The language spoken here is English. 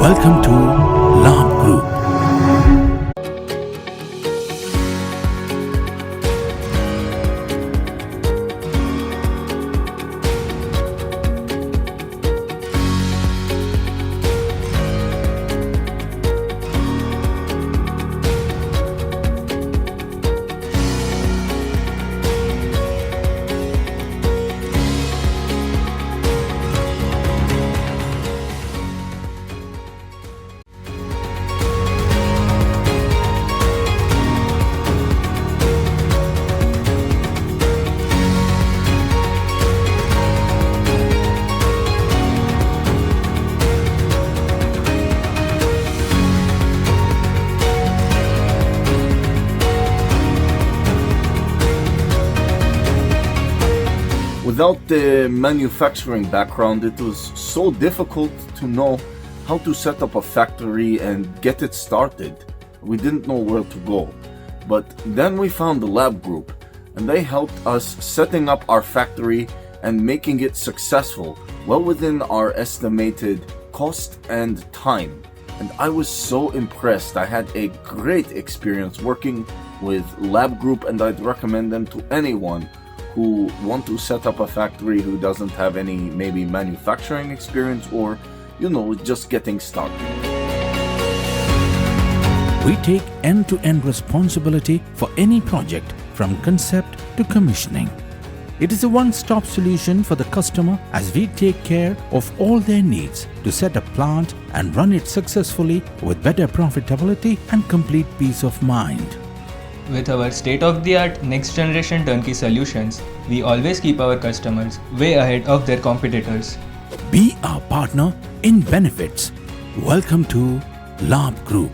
Welcome to Labh Group. Without the manufacturing background, it was so difficult to know how to set up a factory and get it started. We didn't know where to go. But then we found the Labh Group, and they helped us setting up our factory and making it successful, well within our estimated cost and time. And I was so impressed. I had a great experience working with Labh Group, and I'd recommend them to anyone who want to set up a factory who doesn't have any maybe manufacturing experience or, just getting started. We take end-to-end responsibility for any project from concept to commissioning. It is a one-stop solution for the customer as we take care of all their needs to set a plant and run it successfully with better profitability and complete peace of mind. With our state-of-the-art next-generation turnkey solutions, we always keep our customers way ahead of their competitors. Be our partner in benefits. Welcome to Labh Group.